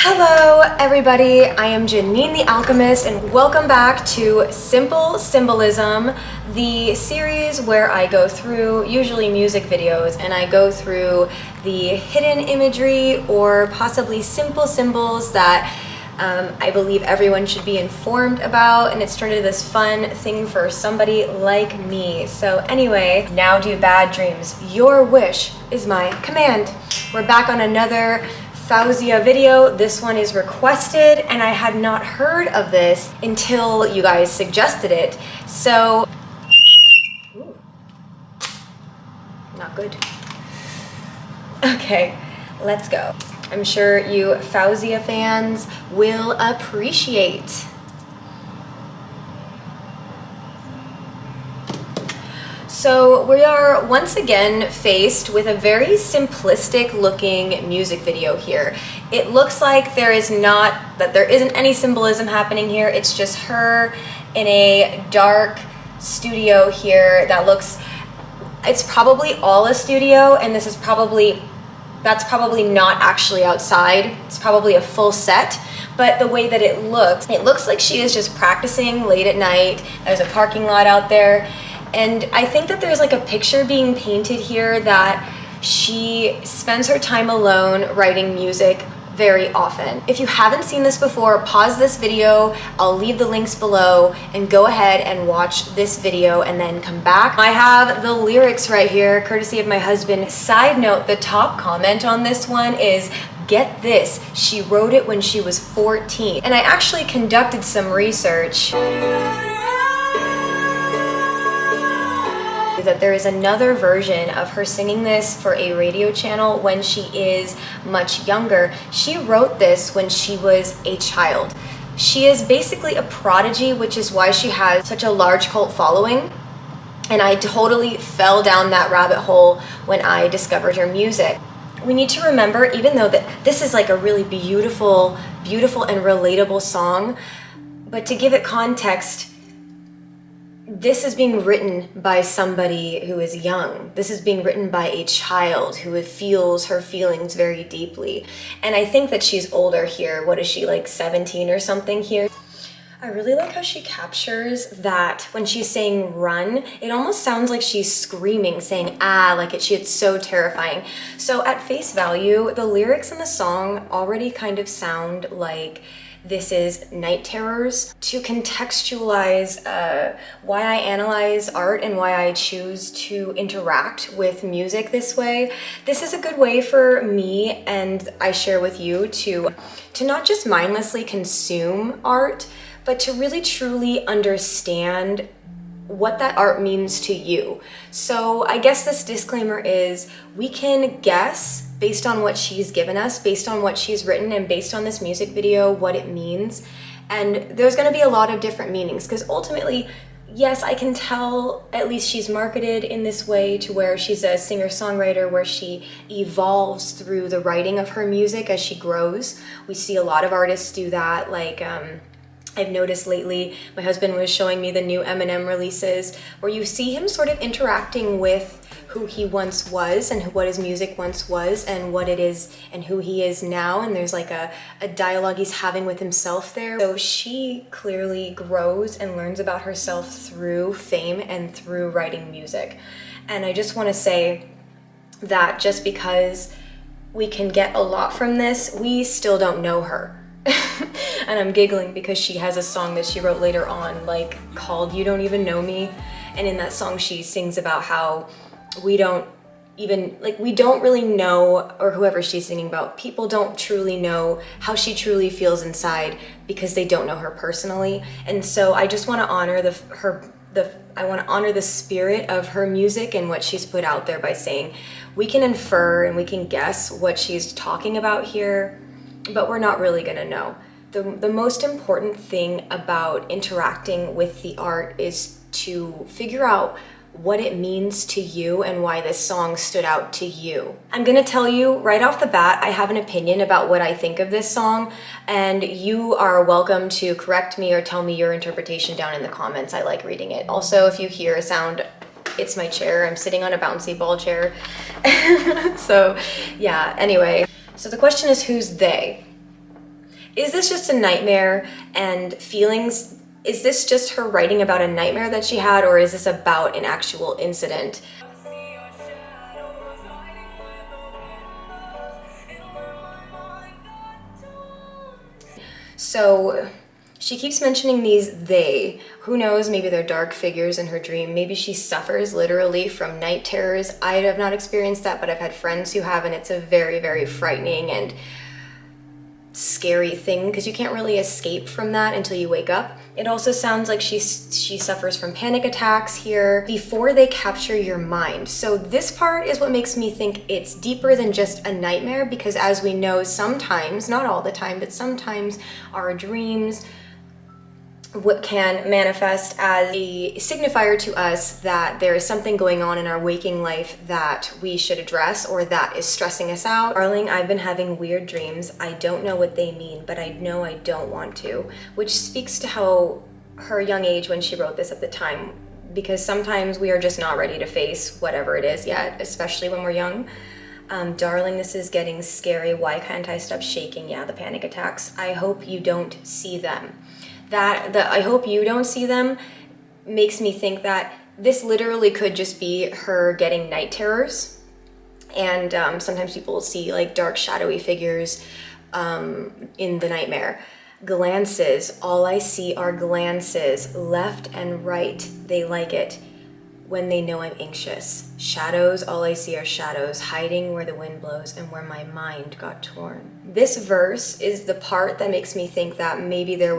Hello everybody, I am Janine the Alchemist and welcome back to Simple Symbolism, the series where I go through usually music videos and I go through the hidden imagery or possibly simple symbols that I believe everyone should be informed about, and it's turned into this fun thing for somebody like me. So anyway, now do bad dreams. Your wish is my command. We're back on another Faouzia video. This one is requested and I had not heard of this until you guys suggested it. So, ooh, not good. Okay, let's go. I'm sure you Faouzia fans will appreciate. So we are once again faced with a very simplistic looking music video here. It looks like there isn't any symbolism happening here. It's just her in a dark studio here that looks, it's probably all a studio, and that's probably not actually outside. It's probably a full set, but the way that it looks like she is just practicing late at night. There's a parking lot out there. And I think that there's like a picture being painted here that she spends her time alone writing music very often. If you haven't seen this before, pause this video. I'll leave the links below and go ahead and watch this video and then come back. I have the lyrics right here, courtesy of my husband. Side note, the top comment on this one is, get this, she wrote it when she was 14. And I actually conducted some research that there is another version of her singing this for a radio channel when she is much younger. She wrote this when she was a child. She is basically a prodigy, which is why she has such a large cult following. And I totally fell down that rabbit hole when I discovered her music. We need to remember, even though that this is like a really beautiful and relatable song, but to give it context, this is being written by somebody who is young. This is being written by a child who feels her feelings very deeply. And I think that she's older here. What is she, like 17 or something here? I really like how she captures that when she's saying run, it almost sounds like she's screaming, saying ah, like it's so terrifying. So at face value, the lyrics in the song already kind of sound like this is night terrors. To contextualize why I analyze art and why I choose to interact with music this way, this is a good way for me, and I share with you, to not just mindlessly consume art, but to really truly understand what that art means to you. So I guess this disclaimer is, we can guess based on what she's given us, based on what she's written, and based on this music video, what it means. And there's gonna be a lot of different meanings, because ultimately, yes, I can tell at least she's marketed in this way to where she's a singer-songwriter, where she evolves through the writing of her music as she grows. We see a lot of artists do that, like I've noticed lately, my husband was showing me the new Eminem releases, where you see him sort of interacting with who he once was and what his music once was and what it is and who he is now, and there's like a dialogue he's having with himself there. So she clearly grows and learns about herself through fame and through writing music. And I just want to say that just because we can get a lot from this, we still don't know her. And I'm giggling because she has a song that she wrote later on, like called You Don't Even Know Me, and in that song she sings about how we don't really know, or whoever she's singing about, people don't truly know how she truly feels inside because they don't know her personally. And so I just want to honor I want to honor the spirit of her music and what she's put out there by saying we can infer and we can guess what she's talking about here, but we're not really gonna know. The most important thing about interacting with the art is to figure out what it means to you and why this song stood out to you. I'm gonna tell you right off the bat, I have an opinion about what I think of this song, and you are welcome to correct me or tell me your interpretation down in the comments. I like reading it. Also, if you hear a sound, it's my chair. I'm sitting on a bouncy ball chair. So yeah, anyway. So the question is, who's they? Is this just a nightmare and feelings? Is this just her writing about a nightmare that she had, or is this about an actual incident? So she keeps mentioning these they. Who knows, maybe they're dark figures in her dream. Maybe she suffers literally from night terrors. I have not experienced that, but I've had friends who have, and it's a very, very frightening and scary thing because you can't really escape from that until you wake up. It also sounds like she suffers from panic attacks here before they capture your mind. So this part is what makes me think it's deeper than just a nightmare, because as we know, sometimes, not all the time, but sometimes our dreams what can manifest as a signifier to us that there is something going on in our waking life that we should address or that is stressing us out. Darling, I've been having weird dreams. I don't know what they mean, but I know I don't want to, which speaks to how her young age when she wrote this at the time, because sometimes we are just not ready to face whatever it is yet, especially when we're young. Darling, this is getting scary. Why can't I stop shaking? Yeah, the panic attacks. I hope you don't see them. I hope you don't see them makes me think that this literally could just be her getting night terrors. And sometimes people will see like dark shadowy figures in the nightmare. Glances, all I see are glances, left and right. They like it when they know I'm anxious. Shadows, all I see are shadows, hiding where the wind blows and where my mind got torn. This verse is the part that makes me think that maybe that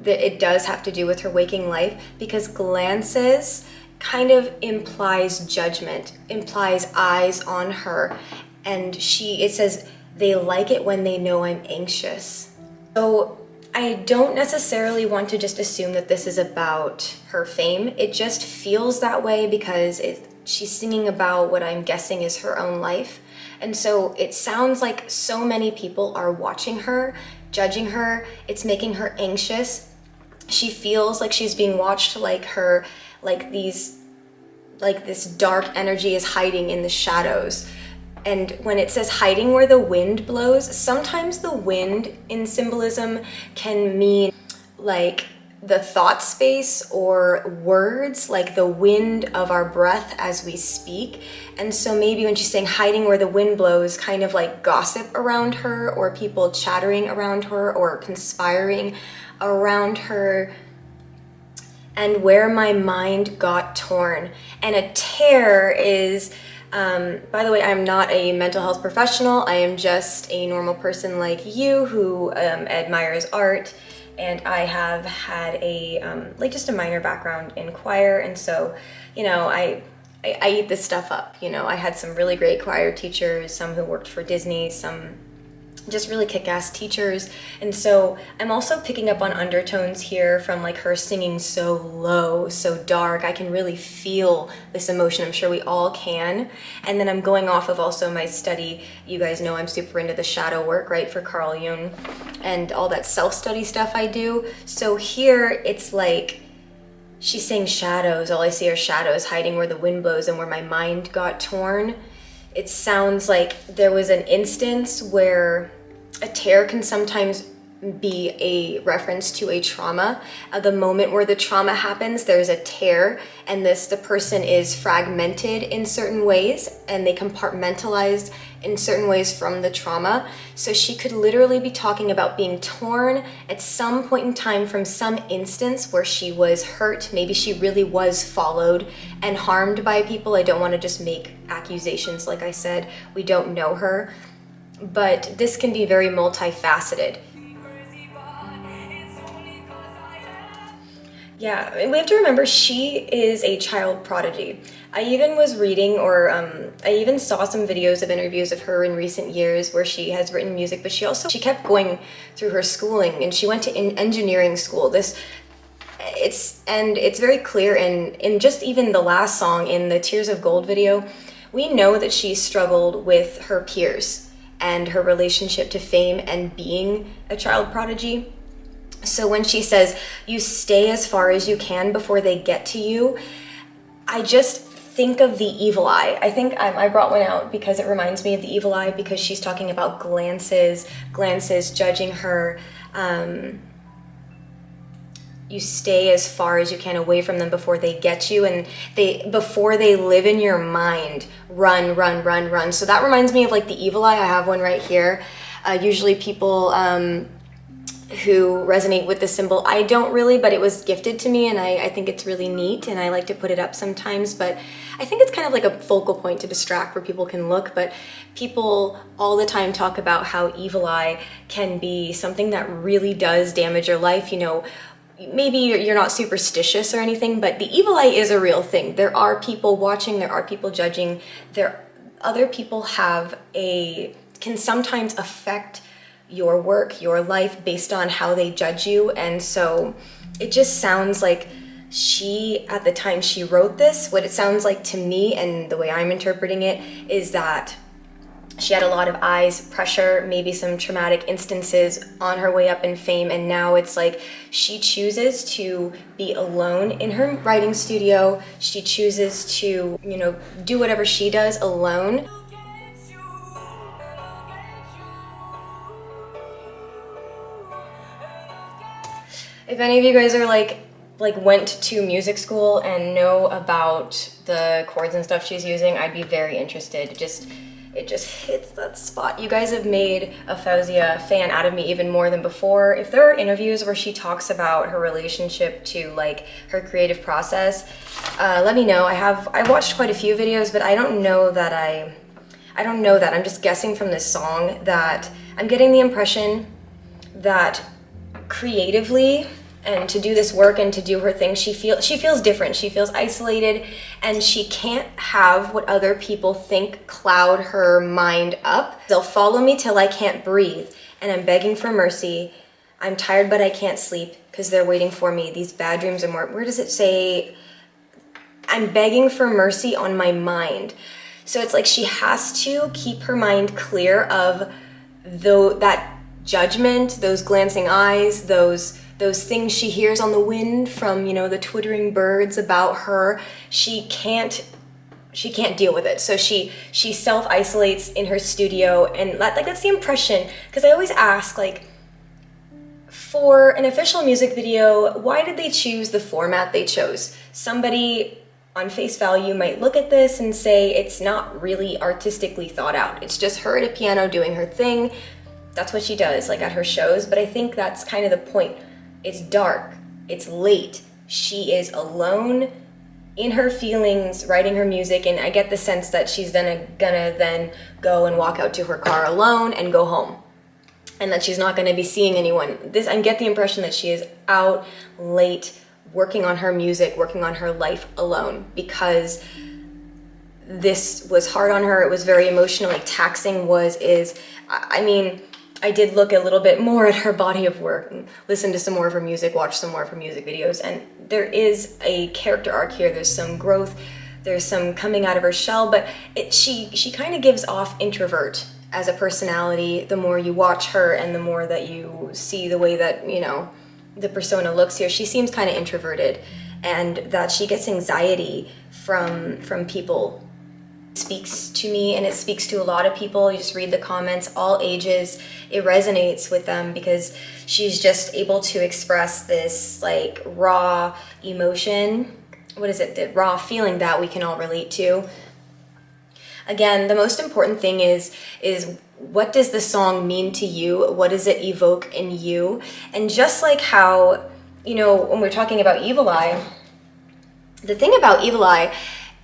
it does have to do with her waking life, because glances kind of implies judgment, implies eyes on her, and it says they like it when they know I'm anxious. So I don't necessarily want to just assume that this is about her fame. It just feels that way because she's singing about what I'm guessing is her own life. And so it sounds like so many people are watching her, judging her. It's making her anxious. She feels like she's being watched, like this dark energy is hiding in the shadows. And when it says hiding where the wind blows, sometimes the wind in symbolism can mean like the thought space or words, like the wind of our breath as we speak. And so maybe when she's saying hiding where the wind blows, kind of like gossip around her, or people chattering around her or conspiring around her. And where my mind got torn. And a tear is, by the way, I'm not a mental health professional. I am just a normal person like you who admires art. And I have had just a minor background in choir. And so, I eat this stuff up. I had some really great choir teachers, some who worked for Disney, some just really kick-ass teachers. And so I'm also picking up on undertones here from like her singing so low, so dark. I can really feel this emotion. I'm sure we all can. And then I'm going off of also my study. You guys know I'm super into the shadow work, right, for Carl Jung and all that self-study stuff I do. So here it's like she's saying shadows. All I see are shadows, hiding where the wind blows and where my mind got torn. It sounds like there was an instance where a tear can sometimes be a reference to a trauma. At the moment where the trauma happens, there's a tear, and the person is fragmented in certain ways, and they compartmentalized in certain ways from the trauma. So she could literally be talking about being torn at some point in time from some instance where she was hurt. Maybe she really was followed and harmed by people. I don't want to just make accusations. Like I said, we don't know her, but this can be very multifaceted. Yeah, we have to remember she is a child prodigy. I even was reading, or I even saw some videos of interviews of her in recent years where she has written music, but she kept going through her schooling, and she went to engineering school. It's very clear in just even the last song in the Tears of Gold video. We know that she struggled with her peers and her relationship to fame and being a child prodigy. So when she says, you stay as far as you can before they get to you, I just think of the evil eye. I think I brought one out because it reminds me of the evil eye, because she's talking about glances, judging her. You stay as far as you can away from them before they get you, and before they live in your mind, run, run, run, run. So that reminds me of like the evil eye. I have one right here. Usually people who resonate with the symbol, I don't really, but it was gifted to me, and I think it's really neat, and I like to put it up sometimes. But I think it's kind of like a focal point to distract where people can look. But people all the time talk about how evil eye can be something that really does damage your life. You know, maybe you're not superstitious or anything, but the evil eye is a real thing. There are people watching, there are people judging, other people can sometimes affect your work, your life, based on how they judge you. And so it just sounds like at the time she wrote this, what it sounds like to me, and the way I'm interpreting it, is that she had a lot of eyes pressure, maybe some traumatic instances on her way up in fame, and now it's like she chooses to be alone in her writing studio. She chooses to, you know, do whatever she does alone. If any of you guys are like went to music school and know about the chords and stuff she's using, I'd be very interested. It just hits that spot. You guys have made a Faouzia fan out of me even more than before. If there are interviews where she talks about her relationship to like her creative process, let me know. I watched quite a few videos, but I don't know that I'm just guessing from this song that I'm getting the impression that creatively, and to do this work and to do her thing, she feels different. She feels isolated, and she can't have what other people think cloud her mind up. They'll follow me till I can't breathe, and I'm begging for mercy. I'm tired but I can't sleep because they're waiting for me. These bad dreams are more. Where does it say? I'm begging for mercy on my mind. So it's like she has to keep her mind clear of that judgment, those glancing eyes, those things she hears on the wind from, you know, the twittering birds about her. She can't deal with it. So she self-isolates in her studio, and that's the impression. Because I always ask, like, for an official music video, why did they choose the format they chose? Somebody on face value might look at this and say it's not really artistically thought out. It's just her at a piano doing her thing. That's what she does, like at her shows. But I think that's kind of the point. It's dark, it's late, she is alone in her feelings, writing her music, and I get the sense that she's gonna then go and walk out to her car alone and go home, and that she's not gonna be seeing anyone. I get the impression that she is out late, working on her music, working on her life alone, because this was hard on her. It was very emotionally taxing. I did look a little bit more at her body of work and listen to some more of her music, watch some more of her music videos, and there is a character arc here. There's some growth, there's some coming out of her shell, but she kind of gives off introvert as a personality. The more you watch her and the more that you see the way that, you know, the persona looks here, she seems kind of introverted, and that she gets anxiety from people. Speaks to me, and it speaks to a lot of people. You just read the comments, all ages. It resonates with them because she's just able to express this like raw emotion. What is it? The raw feeling that we can all relate to. Again, the most important thing is what does the song mean to you? What does it evoke in you? And just like how, you know, when we're talking about evil eye, the thing about evil eye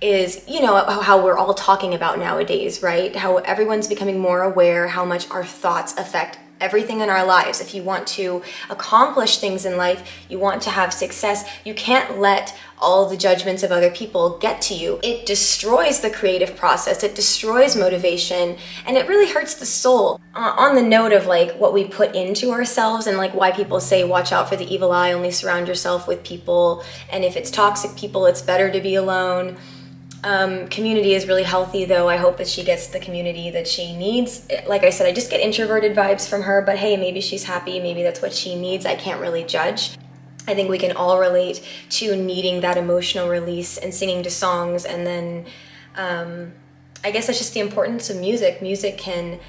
is, you know, how we're all talking about nowadays, right? How everyone's becoming more aware how much our thoughts affect everything in our lives. If you want to accomplish things in life, you want to have success, you can't let all the judgments of other people get to you. It destroys the creative process, it destroys motivation, and it really hurts the soul. On the note of like what we put into ourselves, and like why people say watch out for the evil eye, only surround yourself with people, and if it's toxic people, it's better to be alone. Community is really healthy, though. I hope that she gets the community that she needs. Like I said, I just get introverted vibes from her, but hey, maybe she's happy, maybe that's what she needs. I can't really judge. I think we can all relate to needing that emotional release and singing to songs. And then I guess that's just the importance of music. Music can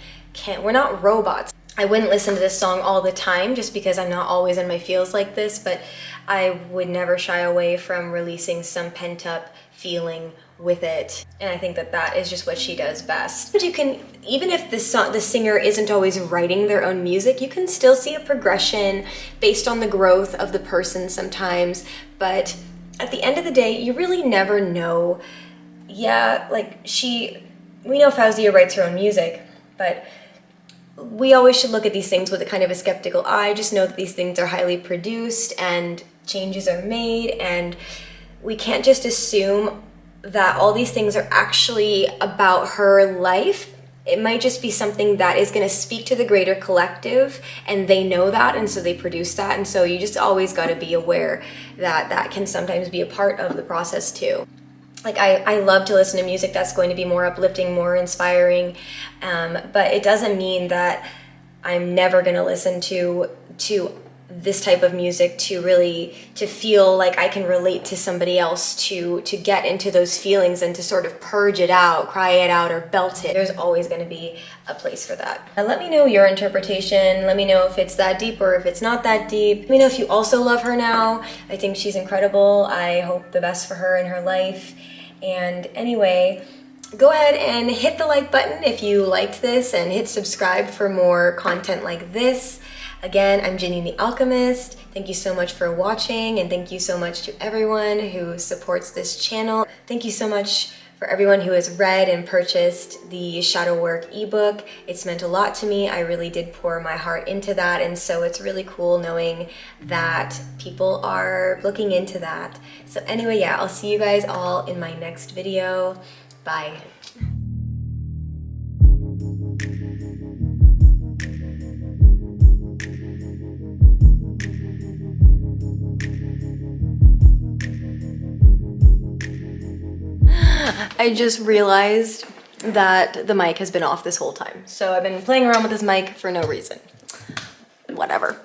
we're not robots. I wouldn't listen to this song all the time just because I'm not always in my feels like this, but I would never shy away from releasing some pent-up feeling with it. And I think that that is just what she does best. You can, even if the singer isn't always writing their own music, you can still see a progression based on the growth of the person sometimes. But at the end of the day, you really never know. Yeah, like we know Faouzia writes her own music, but we always should look at these things with a kind of a skeptical eye. Just know that these things are highly produced and changes are made, and we can't just assume that all these things are actually about her life. It might just be something that is going to speak to the greater collective, and they know that, and so they produce that. And so you just always got to be aware that that can sometimes be a part of the process too. Like I love to listen to music that's going to be more uplifting, more inspiring, but it doesn't mean that I'm never going to listen to this type of music to feel like I can relate to somebody else, to get into those feelings and to sort of purge it out, cry it out, or belt it. There's always going to be a place for that. And let me know your interpretation. Let me know if it's that deep or if it's not that deep. Let me know if you also love her now. I think she's incredible. I hope the best for her in her life. And anyway, go ahead and hit the like button if you liked this, and hit subscribe for more content like this. Again, I'm Ginny the Alchemist. Thank you so much for watching, and thank you so much to everyone who supports this channel. Thank you so much for everyone who has read and purchased the shadow work ebook. It's meant a lot to me. I really did pour my heart into that, and so it's really cool knowing that people are looking into that. So anyway, yeah, I'll see you guys all in my next video. Bye. I just realized that the mic has been off this whole time. So I've been playing around with this mic for no reason. Whatever.